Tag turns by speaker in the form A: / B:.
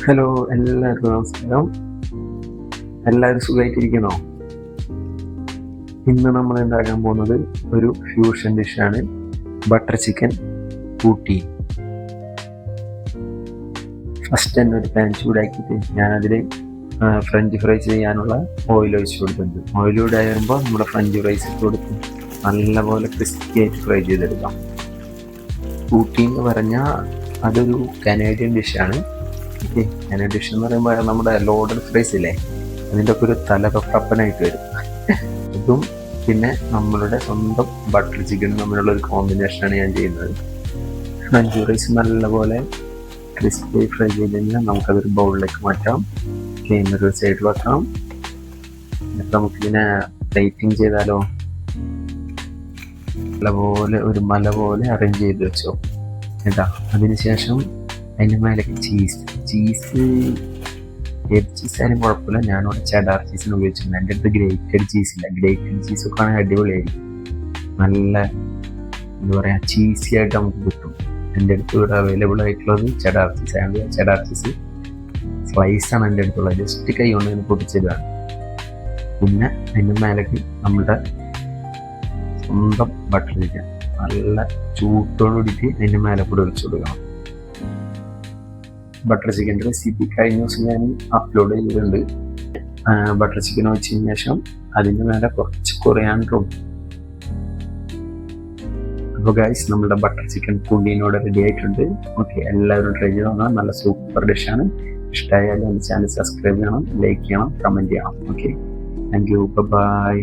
A: Hello, എല്ലാവർക്കും നമസ്കാരം. എല്ലാവരും സുഖമായിട്ടിരിക്കണോ? ഇന്ന് നമ്മൾ ഉണ്ടാക്കാൻ പോകുന്നത് ഒരു ഫ്യൂഷൻ ഡിഷാണ്, ബട്ടർ ചിക്കൻ ഊട്ടി. ഫസ്റ്റ് തന്നെ ഒരു പാൻ ചൂടാക്കിയിട്ട് ഞാനതിൽ ഫ്രഞ്ച് ഫ്രൈസ് ചെയ്യാനുള്ള ഓയിൽ ഒഴിച്ച് കൊടുക്കുന്നുണ്ട്. ഓയിൽ ചൂടാകുമ്പോൾ നമ്മുടെ ഫ്രഞ്ച് ഫ്രൈസ് ഇട്ട് കൊടുത്ത് നല്ലപോലെ ക്രിസ്പി ആയിട്ട് ഫ്രൈ ചെയ്തെടുക്കാം. ഊട്ടി എന്ന് പറഞ്ഞാൽ അതൊരു കനേഡിയൻ ഡിഷാണ്. കനേഡിയൻ ഡിഷ് എന്ന് പറയുമ്പോൾ നമ്മുടെ ലോഡഡ് ഫ്രൈസ് ഇല്ലേ, അതിൻ്റെ ഒക്കെ ഒരു തലതൊട്ടപ്പനായിട്ട് വരും. ഇതും പിന്നെ നമ്മളുടെ സ്വന്തം ബട്ടർ ചിക്കനും തമ്മിലുള്ള ഒരു കോമ്പിനേഷനാണ് ഞാൻ ചെയ്യുന്നത്. ഫ്രഞ്ച് ഫ്രൈസ് നല്ലപോലെ ക്രിസ്പി ഫ്രൈ ചെയ്ത് കഴിഞ്ഞാൽ നമുക്കതൊരു ബൗളിലേക്ക് മാറ്റാം. ഒരു സൈഡ് വെക്കാം. എന്നിട്ട് നമുക്കിതിനെ പ്ലേറ്റിംഗ് ചെയ്താലോ? നല്ലപോലെ ഒരു മല പോലെ അറേഞ്ച് ചെയ്ത് വെച്ചോ കേട്ടാ. അതിനുശേഷം അതിൻ്റെ മേലേക്ക് ചീസ് ഏത് ചീസായാലും കുഴപ്പമില്ല. ഞാനിവിടെ ചെഡാർ ചീസിന് ഉപയോഗിച്ചിട്ടുണ്ട്. എൻ്റെ അടുത്ത് ഗ്രേറ്റഡ് ചീസ് ഇല്ല. ഗ്രേറ്റഡ് ചീസൊക്കെ ആണെങ്കിൽ അടിപൊളിയായിരിക്കും. നല്ല എന്താ പറയുക, ചീസി ആയിട്ട് നമുക്ക് കിട്ടും. എൻ്റെ അടുത്ത് ഇവിടെ അവൈലബിൾ ആയിട്ടുള്ളത് ചെഡാർ ചീസ് ആണ്. ചെഡാർ ചീസ് സ്ലൈസാണ് എൻ്റെ അടുത്തുള്ളത്. ജസ്റ്റ് കൈ കൊണ്ട് തന്നെ പൊട്ടിച്ചതാണ്. പിന്നെ അതിൻ്റെ മേലേക്ക് നമ്മുടെ സ്വന്തം ബട്ടർ ചിക്കൻ നല്ല ചൂട്ടോടുകൂടിയിട്ട് അതിൻ്റെ മേലെ കൂടെ ഒഴിച്ചു കൊടുക്കണം. ബട്ടർ ചിക്കൻ്റെ റെസിപ്പി കഴിഞ്ഞ ദിവസം ഞാൻ അപ്ലോഡ് ചെയ്തിട്ടുണ്ട്. ബട്ടർ ചിക്കൻ വെച്ചതിന് ശേഷം അതിൻ്റെ മേലെ കുറച്ച് കൊറിയാൻഡറും. അപ്പോൾ ഗൈസ്, നമ്മുടെ ബട്ടർ ചിക്കൻ പുഡിനോട് റെഡി ആയിട്ടുണ്ട്. ഓക്കെ, എല്ലാവരും ട്രൈ ചെയ്ത് നോക്കണം. നല്ല സൂപ്പർ ഡിഷാണ്. ഇഷ്ടമായാലും എൻ്റെ ചാനൽ സബ്സ്ക്രൈബ് ചെയ്യണം, ലൈക്ക് ചെയ്യണം, കമൻറ്റ് ചെയ്യണം. Okay, thank you, by.